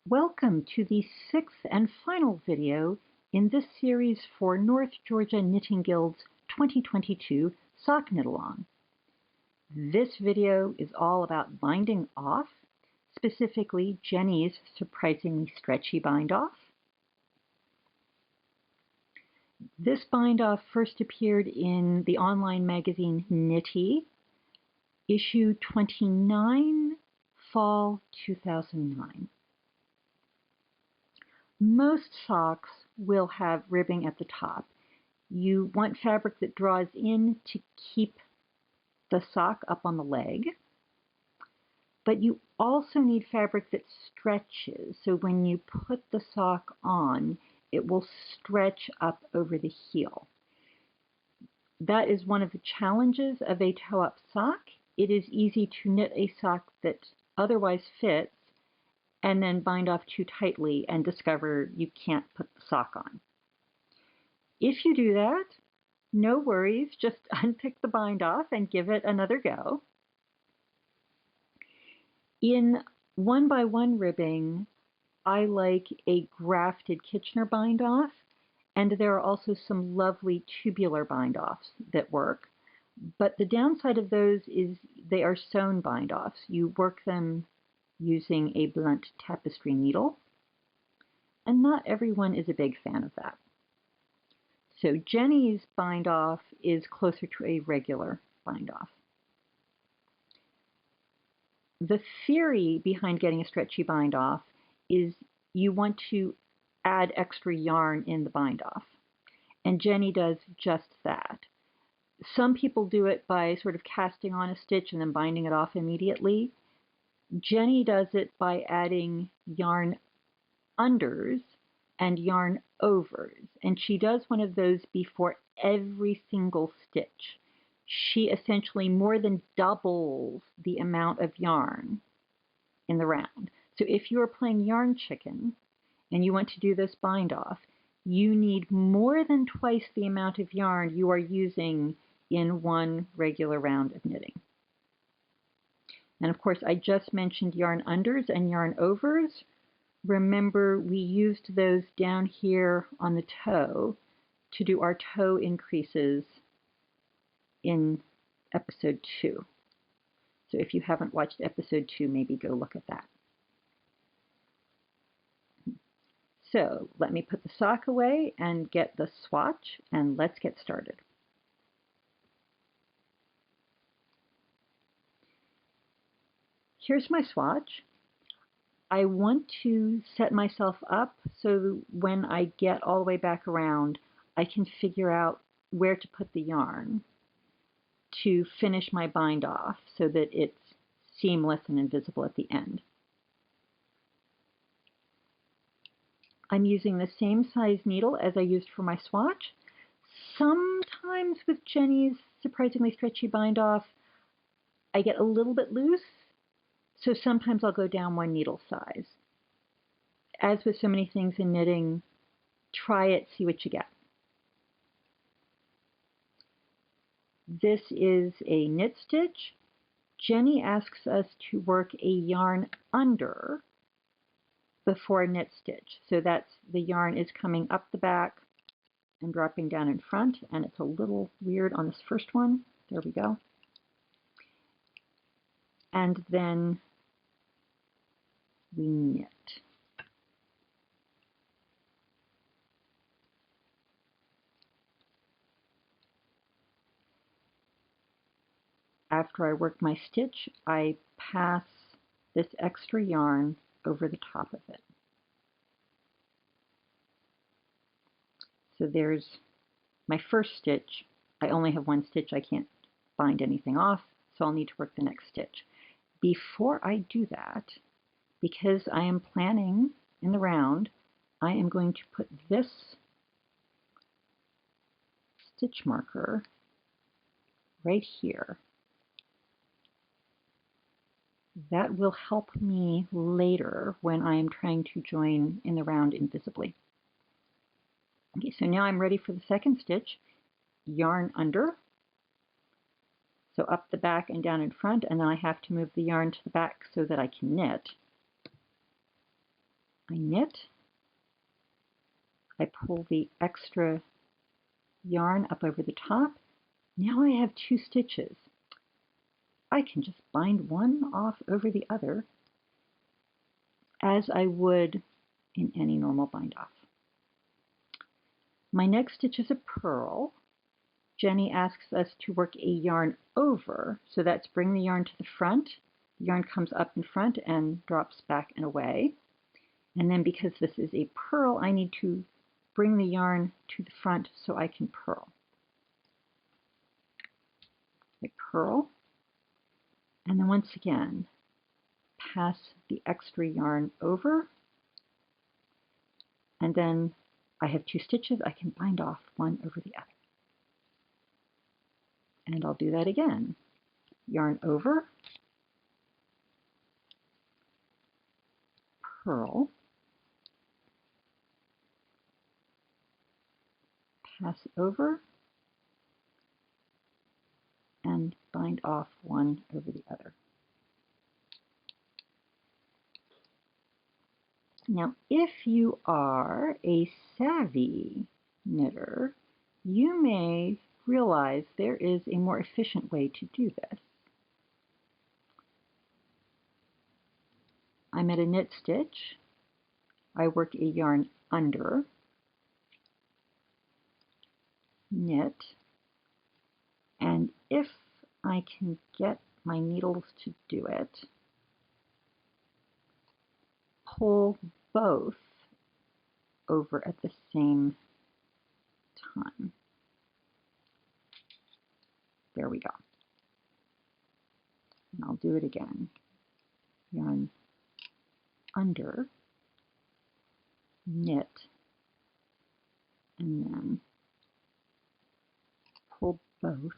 Welcome to the sixth and final video in this series for North Georgia Knitting Guild's 2022 Sock Knit Along. This video is all about binding off, specifically Jeny's surprisingly stretchy bind off. This bind off first appeared in the online magazine Knitty, issue 29, fall 2009. Most socks will have ribbing at the top. You want fabric that draws in to keep the sock up on the leg, but you also need fabric that stretches, so when you put the sock on, it will stretch up over the heel. That is one of the challenges of a toe-up sock. It is easy to knit a sock that otherwise fits and then bind off too tightly and discover you can't put the sock on. If you do that, no worries, just unpick the bind off and give it another go. In 1x1 ribbing, I like a grafted Kitchener bind off, and there are also some lovely tubular bind offs that work. But the downside of those is they are sewn bind offs. You work them using a blunt tapestry needle, and not everyone is a big fan of that. So Jeny's bind off is closer to a regular bind off. The theory behind getting a stretchy bind off is you want to add extra yarn in the bind off, and Jeny does just that. Some people do it by sort of casting on a stitch and then binding it off immediately. Jeny does it by adding yarn unders and yarn overs, and she does one of those before every single stitch. She essentially more than doubles the amount of yarn in the round. So if you are playing yarn chicken and you want to do this bind off, you need more than twice the amount of yarn you are using in one regular round of knitting. And of course, I just mentioned yarn unders and yarn overs. Remember, we used those down here on the toe to do our toe increases in episode 2. So if you haven't watched episode 2, maybe go look at that. So let me put the sock away and get the swatch, and let's get started. Here's my swatch. I want to set myself up so when I get all the way back around, I can figure out where to put the yarn to finish my bind off so that it's seamless and invisible at the end. I'm using the same size needle as I used for my swatch. Sometimes with Jeny's surprisingly stretchy bind off, I get a little bit loose. So sometimes I'll go down one needle size. As with so many things in knitting, try it, see what you get. This is a knit stitch. Jeny asks us to work a yarn under before a knit stitch. So that's the yarn is coming up the back and dropping down in front, and it's a little weird on this first one. There we go. And then we knit. After I work my stitch, I pass this extra yarn over the top of it. So there's my first stitch. I only have one stitch. I can't bind anything off, so I'll need to work the next stitch. Before I do that, because I am planning in the round, I am going to put this stitch marker right here. That will help me later when I am trying to join in the round invisibly. Okay, so now I'm ready for the second stitch. Yarn under, so up the back and down in front, and then I have to move the yarn to the back so that I can knit. I knit, I pull the extra yarn up over the top. Now I have 2 stitches. I can just bind one off over the other as I would in any normal bind off. My next stitch is a purl. Jeny asks us to work a yarn over, so that's bring the yarn to the front. The yarn comes up in front and drops back and away. And then because this is a purl, I need to bring the yarn to the front so I can purl. I purl, and then once again, pass the extra yarn over, and then I have 2 stitches. I can bind off one over the other. And I'll do that again. Yarn over, purl, pass over, and bind off one over the other. Now, if you are a savvy knitter, you may realize there is a more efficient way to do this. I'm at a knit stitch. I work a yarn under, knit, and if I can get my needles to do it, pull both over at the same time. There we go. And I'll do it again. Yarn under, knit, and then pull both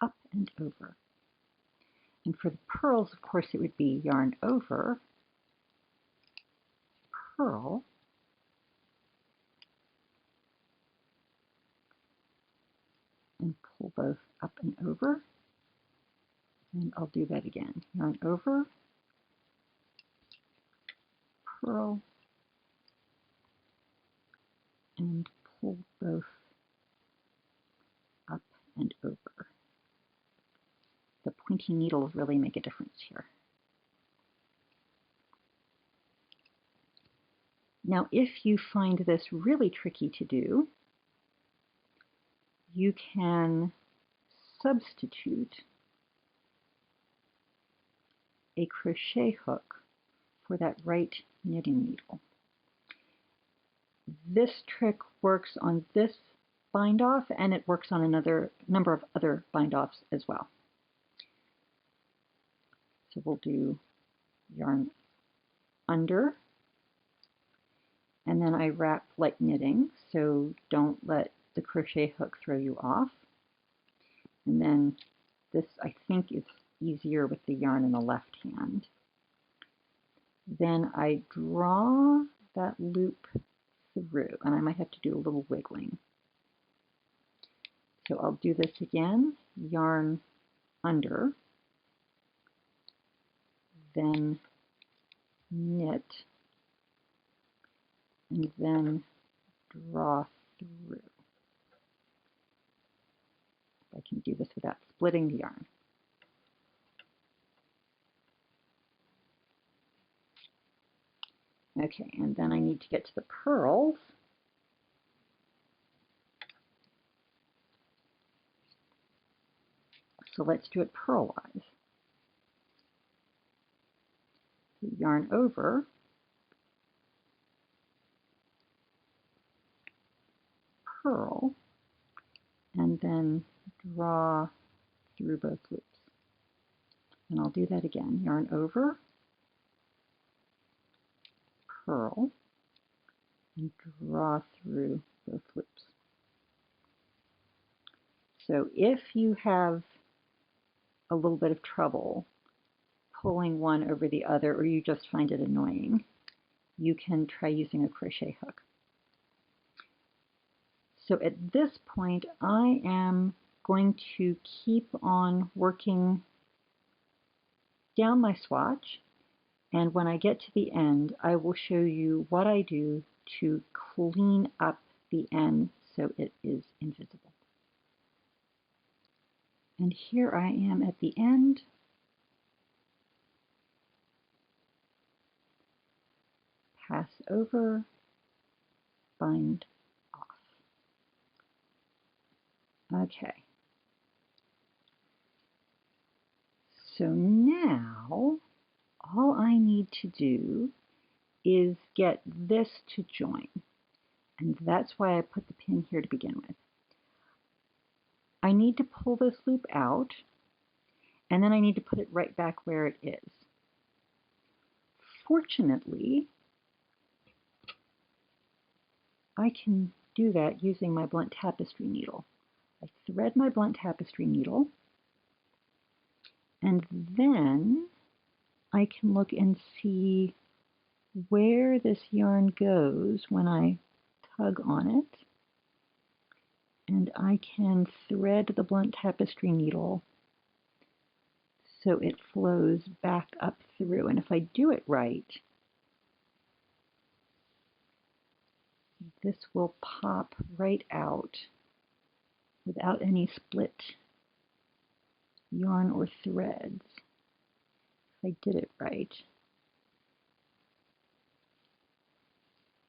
up and over. And for the purls, of course, it would be yarn over, purl, and pull both up and over. And I'll do that again. Yarn over, purl, and pull both up and over. The pointy needles really make a difference here. Now, if you find this really tricky to do, you can substitute a crochet hook for that right knitting needle. This trick works on this bind off, and it works on another number of other bind offs as well. So we'll do yarn under, and then I wrap like knitting, so don't let the crochet hook throw you off. And then this, I think, is easier with the yarn in the left hand. Then I draw that loop through, and I might have to do a little wiggling. So I'll do this again, yarn under, then knit, and then draw through. I can do this without splitting the yarn. Okay, and then I need to get to the purls. So let's do it purlwise. So yarn over, purl, and then draw through both loops. And I'll do that again. Yarn over, purl, and draw through both loops. So if you have a little bit of trouble pulling one over the other, or you just find it annoying, you can try using a crochet hook. So at this point, I am going to keep on working down my swatch, And when I get to the end, I will show you what I do to clean up the end so it is invisible. And here I am at the end. Pass over, bind off. Okay. So now all I need to do is get this to join. And that's why I put the pin here to begin with. I need to pull this loop out, and then I need to put it right back where it is. Fortunately, I can do that using my blunt tapestry needle. I thread my blunt tapestry needle, and then I can look and see where this yarn goes when I tug on it. And I can thread the blunt tapestry needle so it flows back up through. And if I do it right, this will pop right out without any split yarn or threads. If I did it right.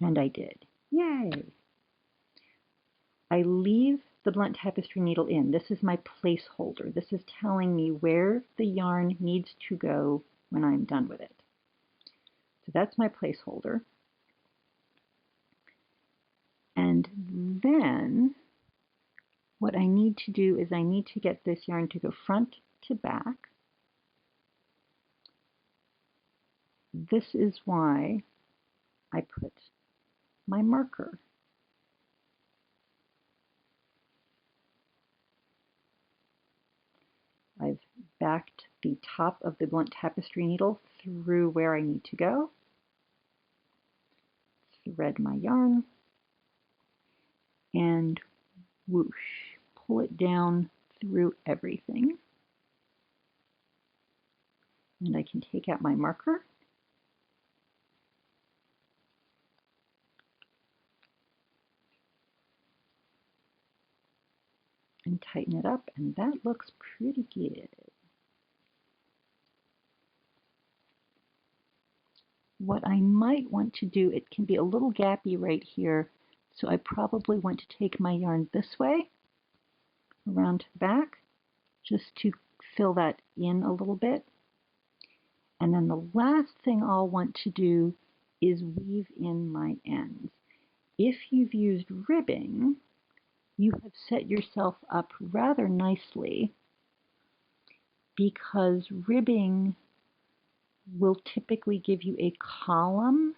And I did. Yay! I leave the blunt tapestry needle in. This is my placeholder. This is telling me where the yarn needs to go when I'm done with it. So that's my placeholder. And then what I need to do is I need to get this yarn to go front to back. This is why I put my marker. I've backed the top of the blunt tapestry needle through where I need to go. Thread my yarn and whoosh, pull it down through everything. And I can take out my marker. And tighten it up, and that looks pretty good. What I might want to do, it can be a little gappy right here, so I probably want to take my yarn this way, around to the back, just to fill that in a little bit. And then the last thing I'll want to do is weave in my ends. If you've used ribbing, you have set yourself up rather nicely because ribbing will typically give you a column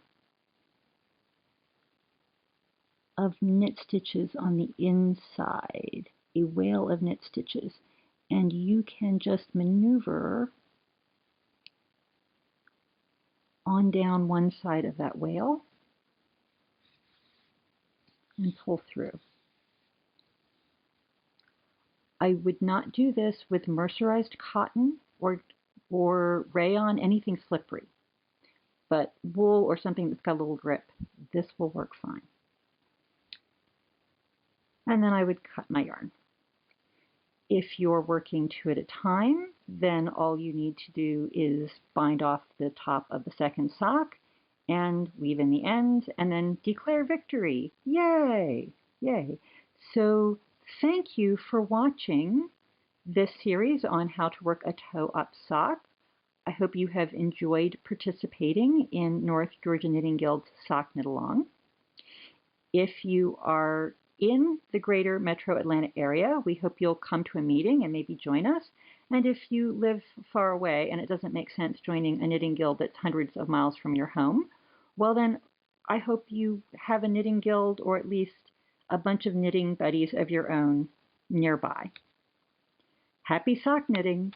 of knit stitches on the inside, a wale of knit stitches, and you can just maneuver on down one side of that wale and pull through. I would not do this with mercerized cotton or rayon, anything slippery, but wool or something that's got a little grip, this will work fine. And then I would cut my yarn. If you're working 2 at a time, then all you need to do is bind off the top of the second sock and weave in the ends and then declare victory. Yay! Yay! So thank you for watching this series on how to work a toe-up sock. I hope you have enjoyed participating in North Georgia Knitting Guild's Sock Knit Along. If you are in the greater metro Atlanta area, we hope you'll come to a meeting and maybe join us. And if you live far away and it doesn't make sense joining a knitting guild that's hundreds of miles from your home, well then I hope you have a knitting guild or at least a bunch of knitting buddies of your own nearby. Happy sock knitting!